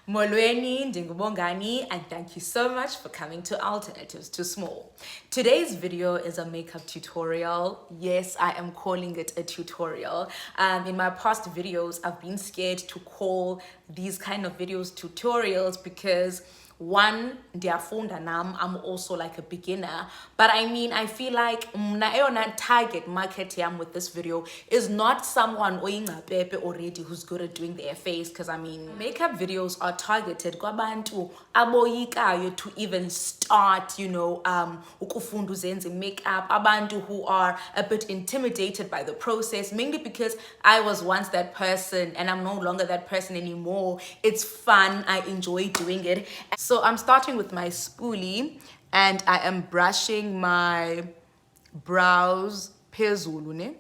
Molweniiiiii, ndingubongani, and thank you so much for coming to Alternatives to Small. Today's video is a makeup tutorial. Yes, I am calling it a tutorial. In my past videos, I've been scared to call these kind of videos tutorials because one, ndiyafunda nam, I'm also like a beginner, but I mean, I feel like my target market yam with this video is not someone oyingcapepe already who's good at doing their face, because I mean, makeup videos are targeted kwabantu aboyikayo to even start, you know, ukufunda uzenze makeup, abantu who are a bit intimidated by the process, mainly because I was once that person and I'm no longer that person anymore. It's fun, I enjoy doing it. So I'm starting with my spoolie and I am brushing my brows phezulu ne.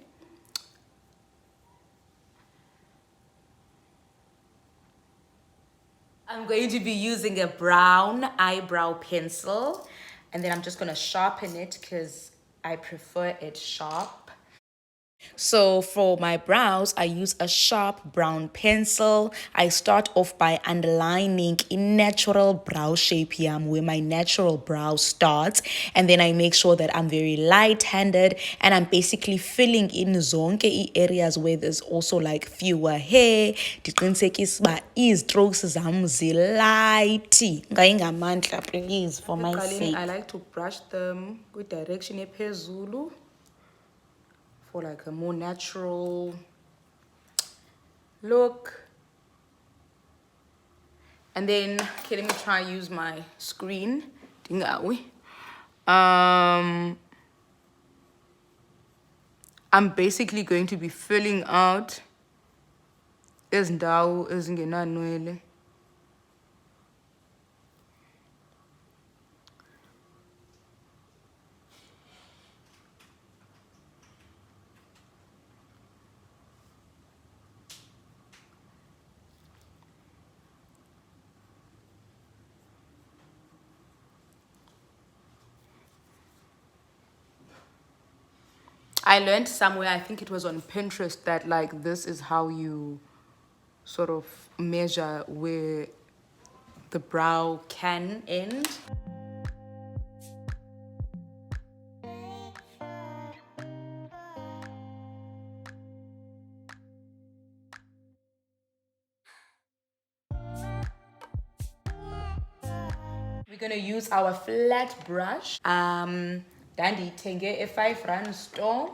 I'm going to be using a brown eyebrow pencil, and then I'm just going to sharpen it because I prefer it sharp. So for my brows, I use a sharp brown pencil. I start off by underlining in natural brow shape where my natural brow starts. And then I make sure that I'm very light-handed and I'm basically filling in zonke areas where there's also like fewer hair. Ndiqinisekise uba izistrokes zam zilight. Ngayingamandla, please, for my sake. I like to brush them with direction ephezulu, for like a more natural look. And then, okay, let me try use my screen. I'm basically going to be filling out izindawo ezingenanwele. I learned somewhere, I think it was on Pinterest, that like this is how you sort of measure where the brow can end. We're gonna use our flat brush. Dandiyithenge e-5 store.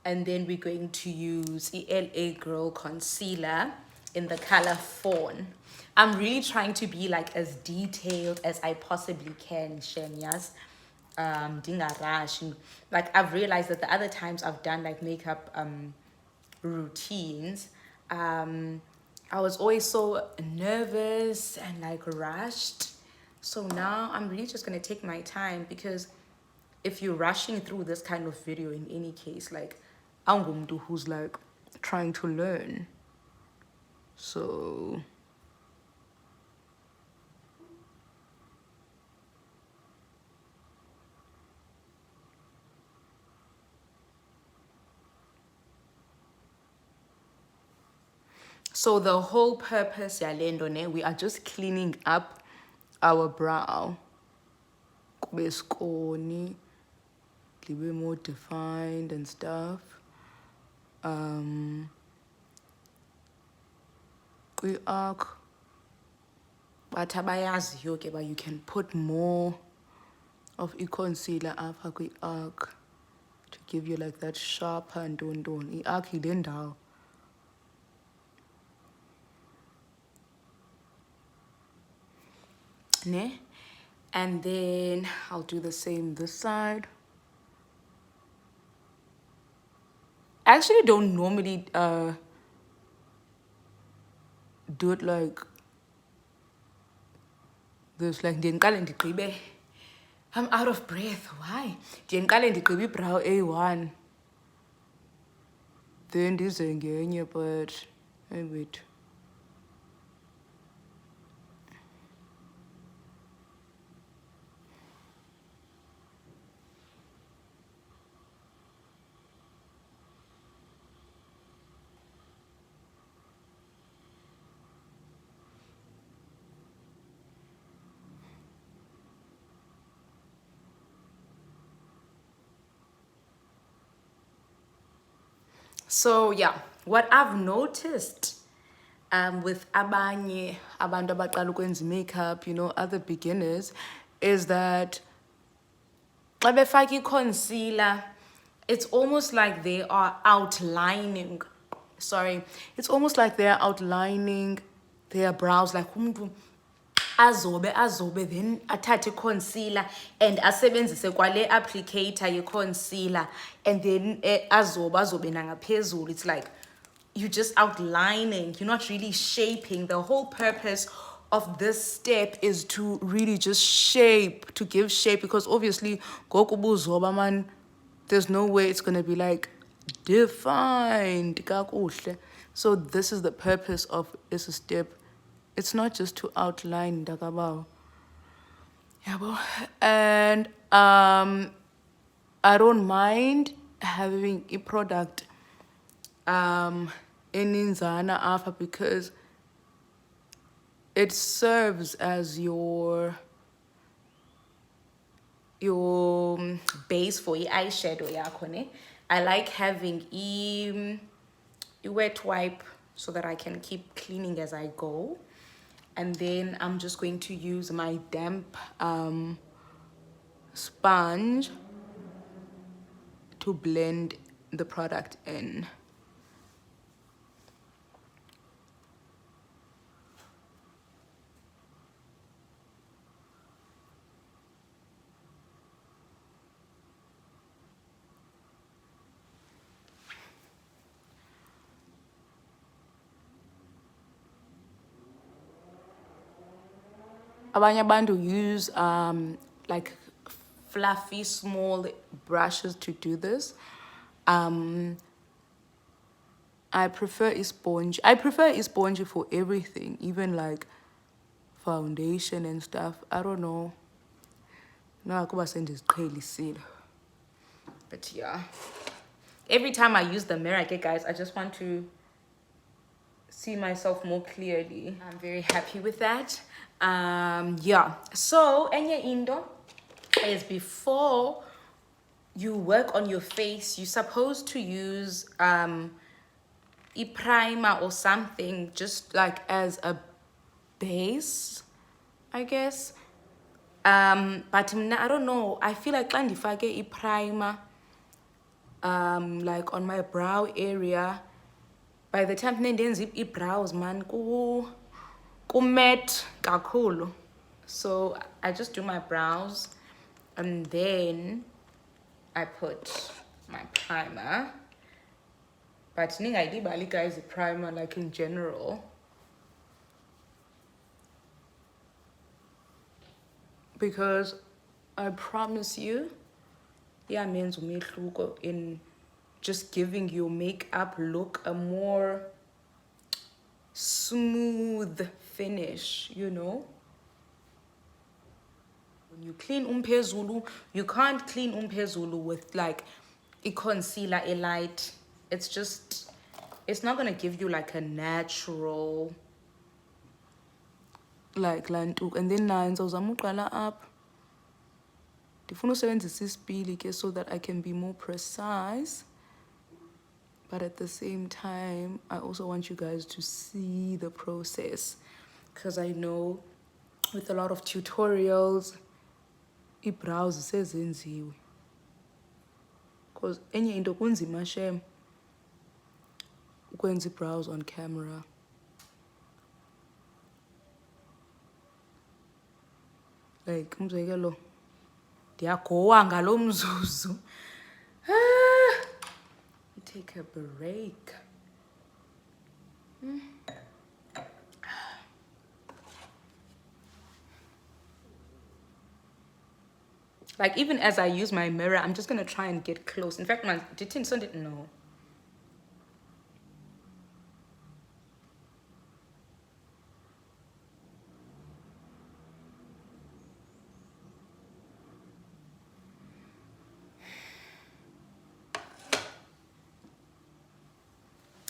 And then we're going to use the LA Girl Concealer in the color Fawn. I'm really trying to be like as detailed as I possibly can, Shenyas. Dinga. Like I've realized that the other times I've done like makeup routines, I was always so nervous and like rushed. So now I'm really just gonna take my time, because if you're rushing through this kind of video in any case, like I'm going to who's like trying to learn. So the whole purpose, Yalendone, we are just cleaning up our brow. Be more defined and stuff. We arc, but you can put more of a concealer after the arc to give you like that sharper and don't arc down. Ne? And then I'll do the same this side. I actually don't normally do it like this, like I'm out of breath. Why? Brow A1. Then this ngenye, but wait. So yeah, what I've noticed with abanye abantu abaqala ukwenza makeup, you know, other beginners, is that xa befaka concealer, it's almost like they are outlining. Sorry, it's almost like they're outlining their brows, like umuntu azobe then athathe concealer and asebenzise kwale applicator ye concealer, and then azobe nangaphezulu. It's like you're just outlining, you're not really shaping. The whole purpose of this step is to really just shape, to give shape, because obviously gokubuzoba man, there's no way it's gonna be like defined kakuhle. So this is the purpose of this step. It's not just to outline ndakabawo. Yabo. And I don't mind having a product eninzana apha, because it serves as your base for your eyeshadow yakho ne. I like having a wet wipe so that I can keep cleaning as I go. And then I'm just going to use my damp sponge to blend the product in. Abanye abantu use like fluffy small brushes to do this. I prefer a sponge. I prefer a sponge for everything, even like foundation and stuff. I don't know. No, but yeah. Every time I use the mirror, okay, guys, I just want to see myself more clearly. I'm very happy with that. Yeah. So, enye indo is before you work on your face, you're supposed to use a primer or something, just like as a base, I guess. But I don't know, I feel like when I get a primer like on my brow area, by the time nendenza brows man ku matte kakhulu. So I just do my brows and then I put my primer. But ningayilibali guys, the primer like in general, because I promise you, yeah, means umehluko in just giving your makeup look a more smooth finish, you know. When you clean umphezulu, you can't clean umphezulu with like a concealer, a light. It's just, it's not gonna give you like a natural like lantuk. And then now ngizozama uqala up. Ndifuna usebenzisa isipili ke so that I can be more precise. But at the same time, I also want you guys to see the process, because I know with a lot of tutorials, ibrows sezenziwe. Because enye into kunzima shem ukwenza ibrows on camera. Like umzekelo ndiyagowa ngalo mzuzu. Take a break. Like even as I use my mirror, I'm just gonna try and get close. In fact, my didn't know.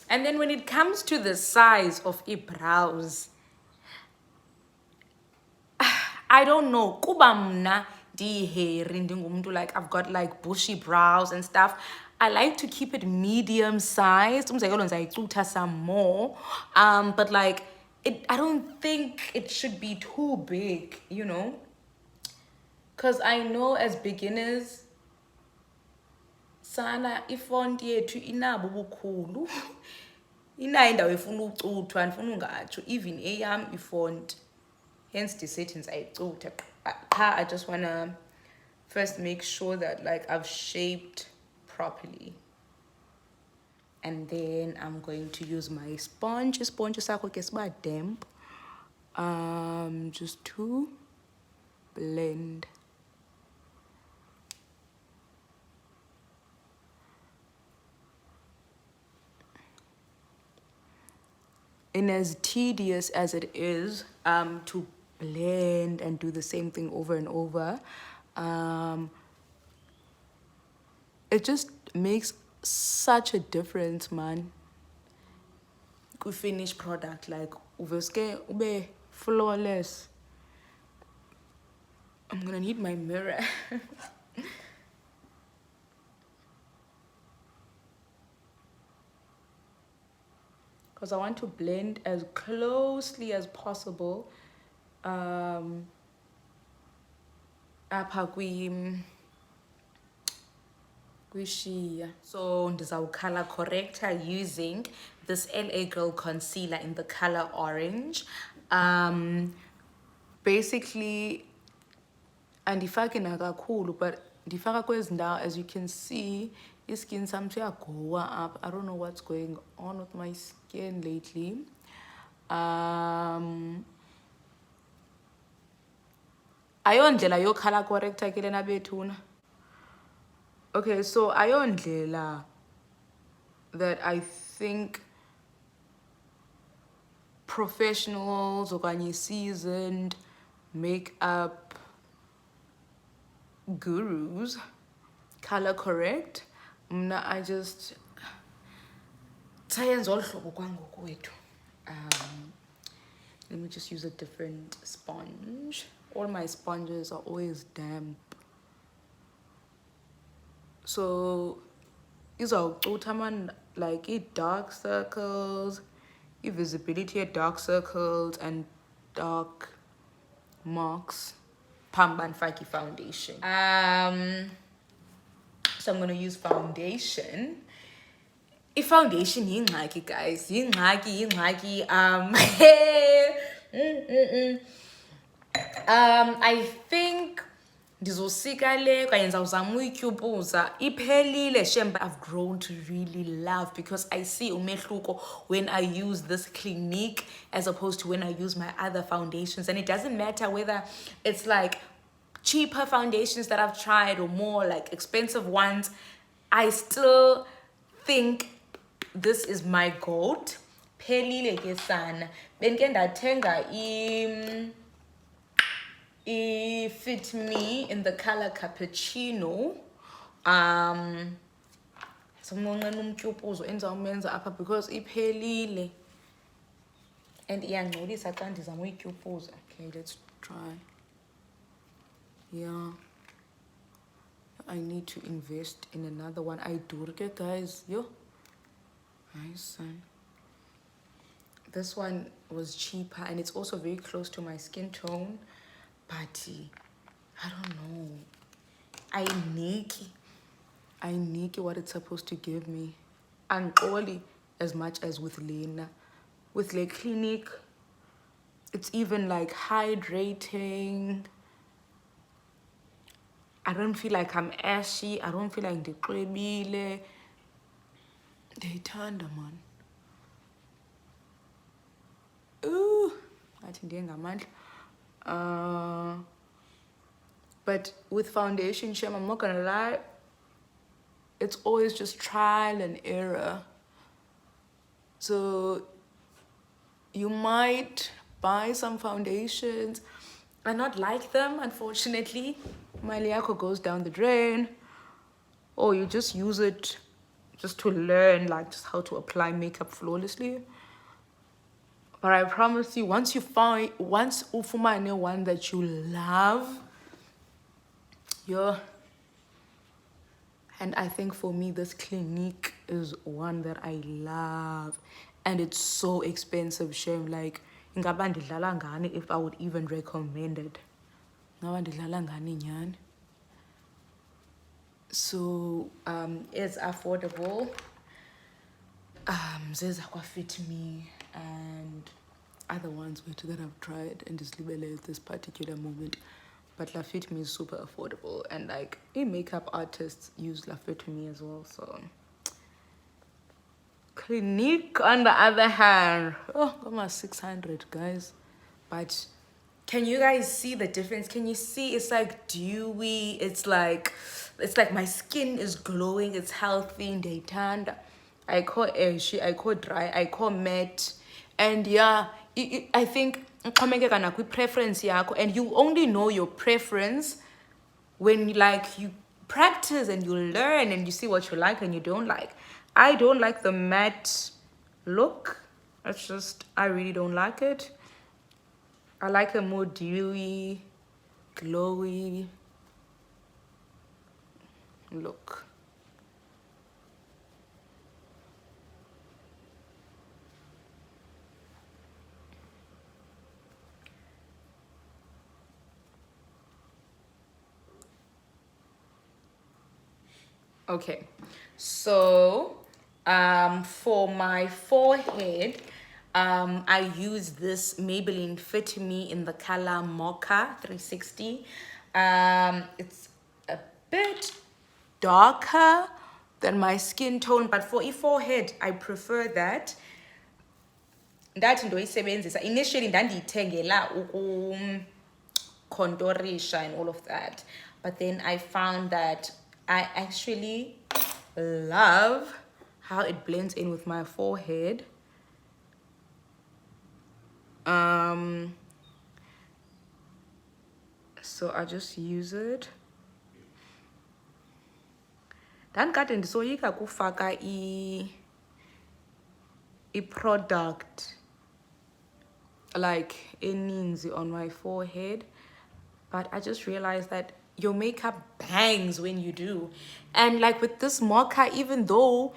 And then when it comes to the size of eyebrows, I don't know. Kuba mna di hairy ndingumntu, like I've got like bushy brows and stuff. I like to keep it medium sized. Some more. But like I don't think it should be too big, you know? Because I know as beginners, sana ifont yethu inabo ubukhulu. Inayo indawo efuna ucuthwa andifuna ungatsho even eyam ifont. Hence the settings I just wanna first make sure that like I've shaped properly. And then I'm going to use my sponge sakho ke siba damp. Just to blend. And as tedious as it is to blend and do the same thing over and over, it just makes such a difference, man. Finished product, like ube flawless. I'm gonna need my mirror. Because I want to blend as closely as possible. So color corrector using this LA Girl concealer in the color orange. Basically, andifaki nakakhulu, but ndifaka kwezi ndawo, as you can see, skin sami go up. I don't know what's going on with my skin lately. Ayondlela yo color corrector ke lena bethuna. Okay, so ayondlela that I think professionals okanye seasoned makeup gurus color correct. I just let me just use a different sponge. All my sponges are always damp. So izawucutha like dark circles, visibility at dark circles and dark marks. Pamba Faki foundation. So I'm gonna use foundation. If foundation yingxaki, guys, yingxaki. I think ndizosika le kanye ndizawuzama uyityupuza iphelile shemba. I've grown to really love, because I see umehluko when I use this Clinique as opposed to when I use my other foundations. And it doesn't matter whether it's like cheaper foundations that I've tried or more like expensive ones, I still think this is my goat. Phelile ke sana. Benke ndathenga Fit Me in the color cappuccino. Because iphelile and iyangcolisa xa ndizama uyityupuza. Okay, let's try. Yeah, I need to invest in another one. I do it, guys. Yo, nice. This one was cheaper and it's also very close to my skin tone, but I don't know. I need what it's supposed to give me, and only as much as with Lena. With the Clinique, it's even like hydrating. I don't feel like I'm ashy. I don't feel like ndiqwebile. They turned them on. Ooh, I think but with foundation, Shem, I'm not gonna lie, it's always just trial and error. So you might buy some foundations and not like them, unfortunately. Mali yako goes down the drain, or you just use it just to learn like just how to apply makeup flawlessly. But I promise you, once ufumane one that you love, And I think for me, this Clinique is one that I love. And it's so expensive, shame. Like, ingaba ndidlala ngani if I would even recommend it. Ingaba ndidlala ngani nyani. So, it's affordable. Zezakwa Fit Me and other ones that I've tried and just at this particular moment. But La Fit Me is super affordable, and like makeup artists use La Fit Me as well. So Clinique on the other hand, oh, almost 600, guys. But can you guys see the difference? Can you see it's like dewy? It's like my skin is glowing. It's healthy and they tanned. I call ashy, I call dry, I call matte. And yeah, I think preference yakho, and you only know your preference when you practice and you learn and you see what you like and you don't like. I don't like the matte look. It's just, I really don't like it. I like a more dewy, glowy look. Okay, so for my forehead, I use this Maybelline Fit Me in the color Mocha 360. It's a bit darker than my skin tone, but for a forehead, I prefer that. Ndathi ndoyisebenzisa initially ndandiyithengela contourisha and all of that, but then I found that I actually love how it blends in with my forehead. So I just use it. Ndandikade ndisoyika kufaka product like eninzi on my forehead, but I just realized that your makeup bangs when you do. And like with this mocha, even though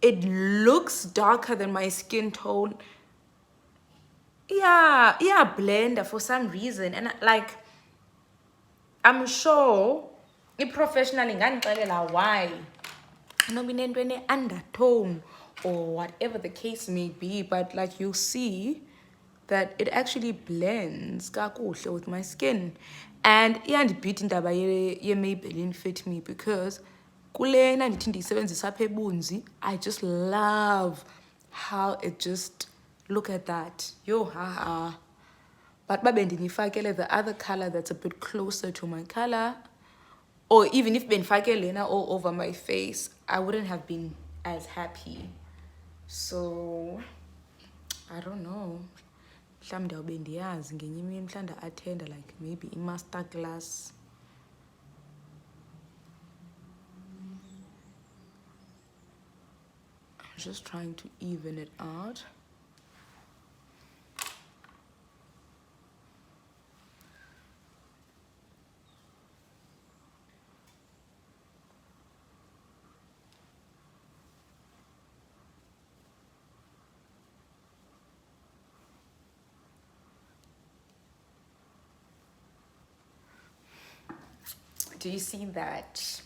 it looks darker than my skin tone, yeah, blender for some reason. And like, I'm sure professionally why nominate undertone or whatever the case may be, but like you'll see that it actually blends kakuhle with my skin. And iyandibhida indaba ye-Maybelline Fit Me, because kulena ndithi ndiyisebenzisa apha ebunzi, I just love how it just, look at that, yo haha. But babe ndinifakele the other color that's a bit closer to my color, or even if benifake lena all over my face, I wouldn't have been as happy. So I don't know, mhlawumbi ndawube ndiyazi ngenye imini mhlawumbi attend like maybe a master class. I'm just trying to even it out. Do you see that?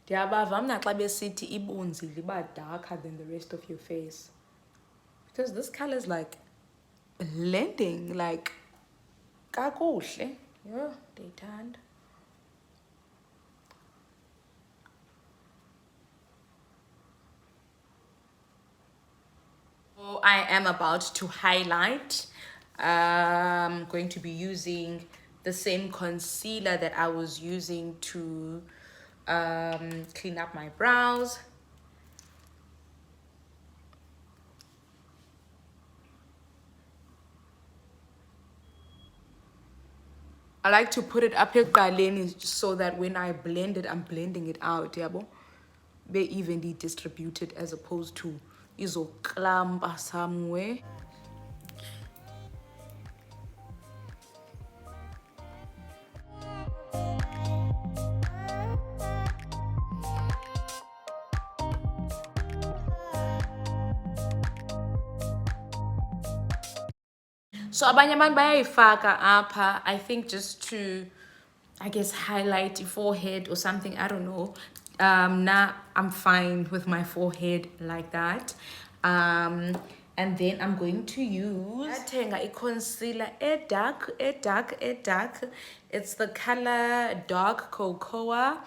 Ndiyabava mna xa besithi ibunzi liba darker than the rest of your face, because this color is like blending like kakuhle. Yeah, they tanned. So I am about to highlight. I'm going to be using the same concealer that I was using to clean up my brows. I like to put it up here so that when I blend it, I'm blending it out, yabo. be evenly distributed as opposed to izoklamba somewhere. So abanye abantu bayayifaka apha, I think just to, I guess, highlight your forehead or something, I don't know. Now I'm fine with my forehead like that. And then I'm going to use a concealer, a dark. It's the color Dark Cocoa.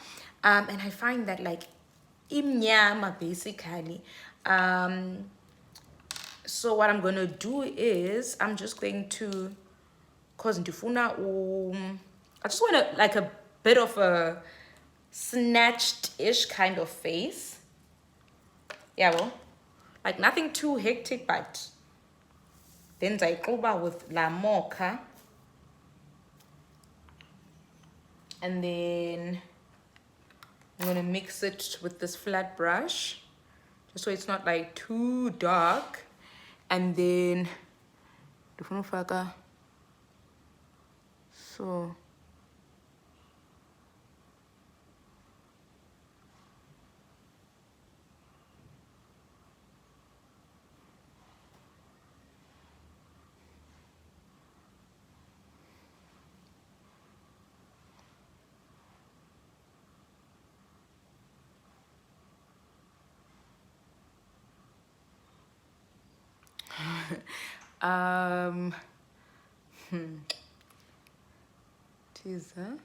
And I find that like imnyama basically. So what I'm gonna do is I'm just going to, cause ndifuna I just want like a bit of a snatched-ish kind of face. Yeah, well, like nothing too hectic, but then ndayixuba with la mocha, and then I'm gonna mix it with this flat brush just so it's not like too dark. And then ndifuna ufaka so teaser.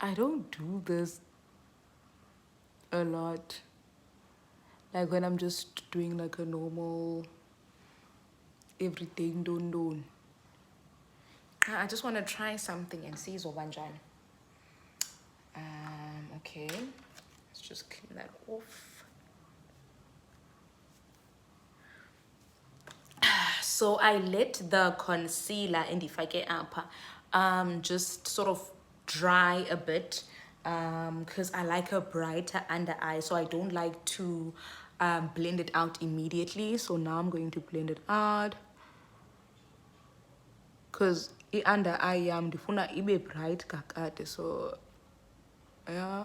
I don't do this a lot, like when I'm just doing like a normal everything don't. I just want to try something and see zobanjani. Okay, let's just clean that off. So I let the concealer in the fake upper just sort of dry a bit because I like a brighter under eye, so I don't like to blend it out immediately. So now I'm going to blend it out because the under eye ndifuna ibe bright kakade, so yeah,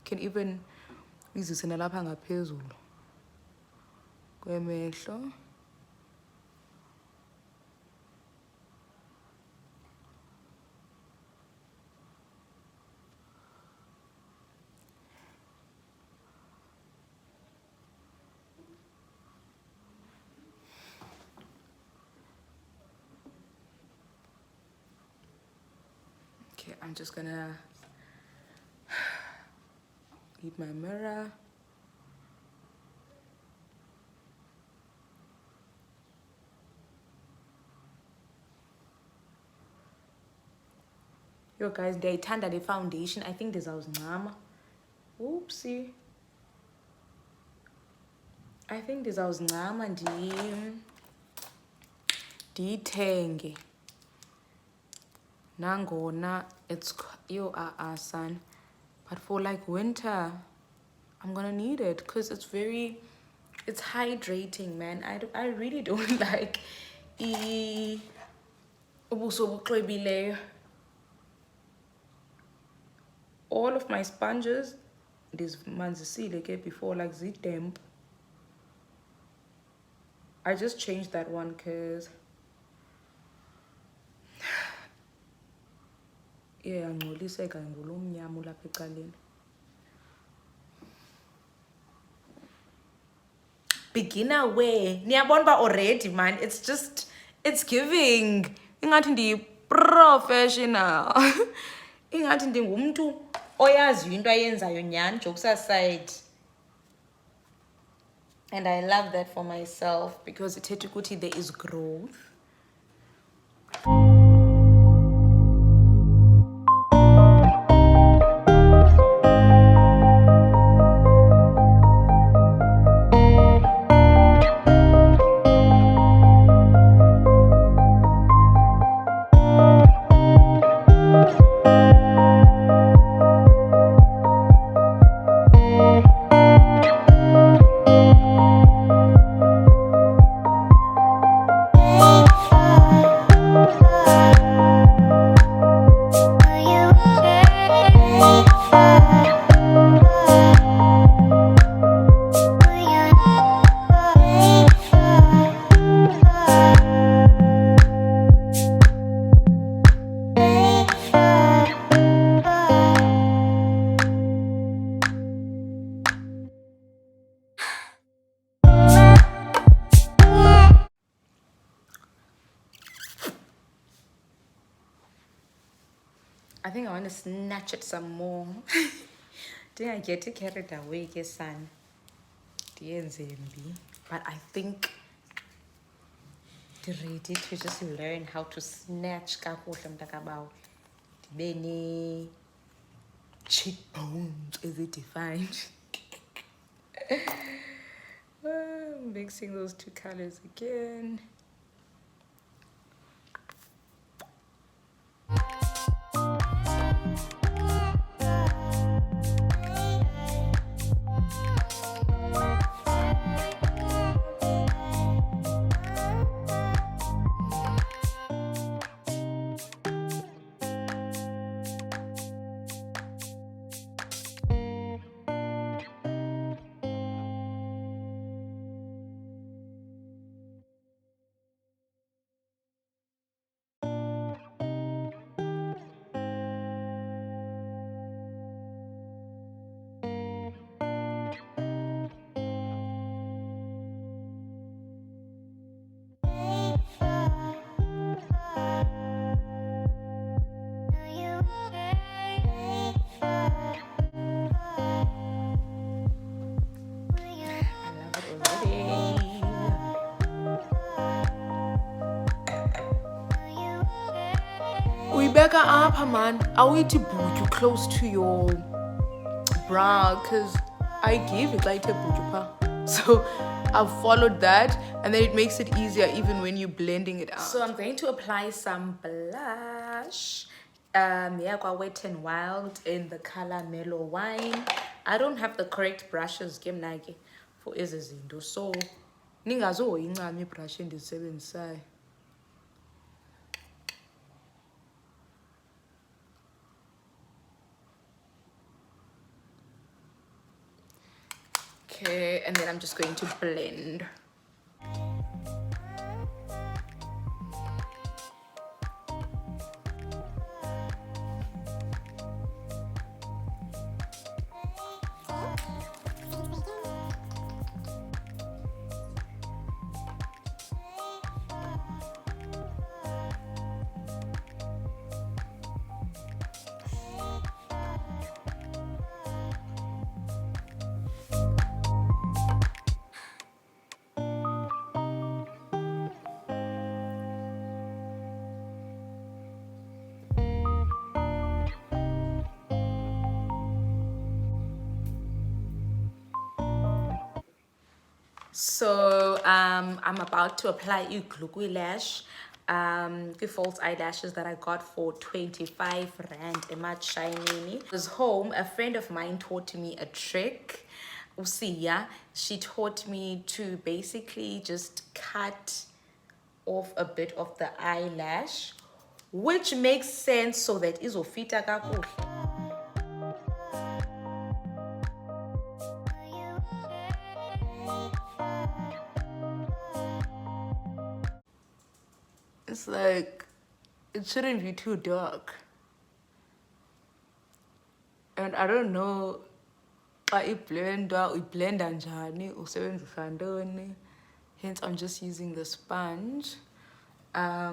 can even izise nalapha ngaphezulu kwemehlo. Okay, I'm just gonna need my mirror. Yo guys, ndiyayithanda the foundation. I think ndizawuzincama. Oopsie. I think ndizawuzincama ndiyithenge. Nangona it's son, but for like winter I'm gonna need it because it's hydrating, man. I really don't like ubuso obuxwebileyo. All of my sponges ndizimanzisile ke before, like zidamp. I just changed that one because yeah, angcoliseka ngolomnyama lapha ecaleni. Beginner wear. Niyabona ba already, man. It's giving. Ingathi ndi professional. Ingathi ndingumntu oyaziyo into ayenzayo nyani, jokes aside. And I love that for myself because ithetha ukuthi there is growth. I think I want to snatch it some more. Did I get carried away, son? But I think they're ready to just learn how to snatch many cheekbones as it defined. Mixing those two colors again. We back up, man. I want to put you close to your brow because I give it like a bujupa. So I've followed that, and then it makes it easier even when you're blending it out. So I'm going to apply some blush. Wet and Wild in the color Mellow Wine. I don't have the correct brushes for ezizinto, so ningazoyincama ibrush endisebenzisayo. Okay, and then I'm just going to blend. So I'm about to apply lash, false eyelashes that I got for 25 rand. Emat shiny. I was home. A friend of mine taught me a trick. She taught me to basically just cut off a bit of the eyelash, which makes sense so that izofita kakuhle. It's like, it shouldn't be too dark. And I don't know, blend njani, usebenzisa ntoni. Hence, I'm just using the sponge. I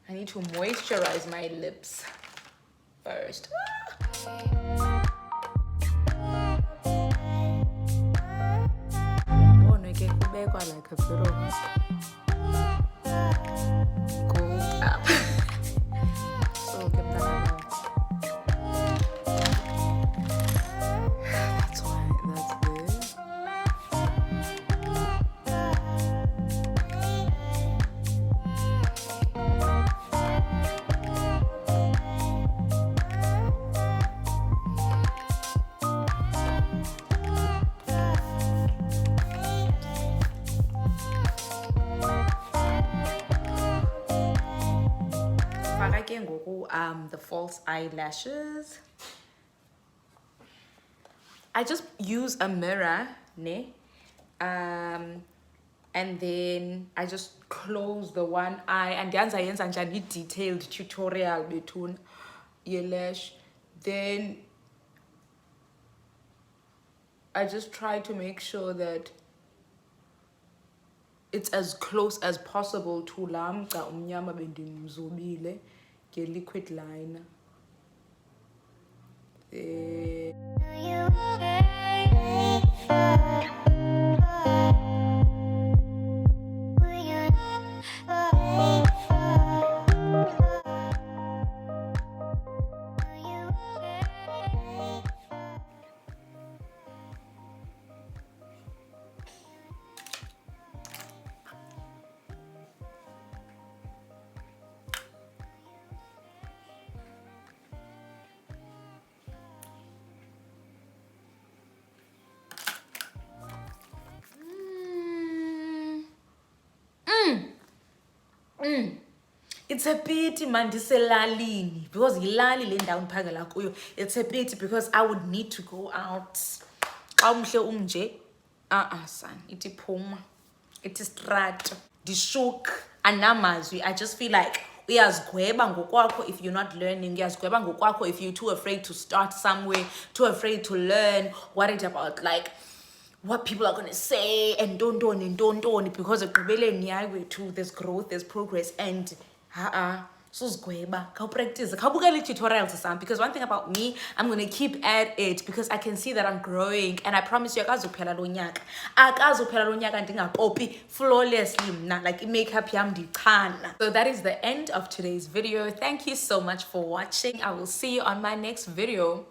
need to moisturize my lips first. Oh, no, get like a bit of gold up. So get that out. That's why that's there. The false eyelashes. I just use a mirror, and then I just close the one eye, and I need detailed tutorial between eyelash. Then I just try to make sure that it's as close as possible to lamka umnyama bendimzobile. liquid liner. It's a pity mandiselalini because yilali le ndawo ndiphangela kuyo. It's a pity because I would need to go out. Xa umhle umnje, son, ithi phuma, ithi strato, ndishook, anamazwi. I just feel like uyazigweba ngokwakho if you're not learning, uyazigweba ngokwakho if you're too afraid to start somewhere, too afraid to learn, worried about like what people are gonna say, and don't, because ekugqibeleni yayi too, there's growth, there's progress, and suzigweba khawupractice khawubukela tutorials sam, because one thing about me, I'm gonna keep at it because I can see that I'm growing, and I promise you akazuphela lo nyaka ndingapopi flawlessly mna, like makeup yam ndichana. So that is the end of today's video. Thank you so much for watching. I will see you on my next video.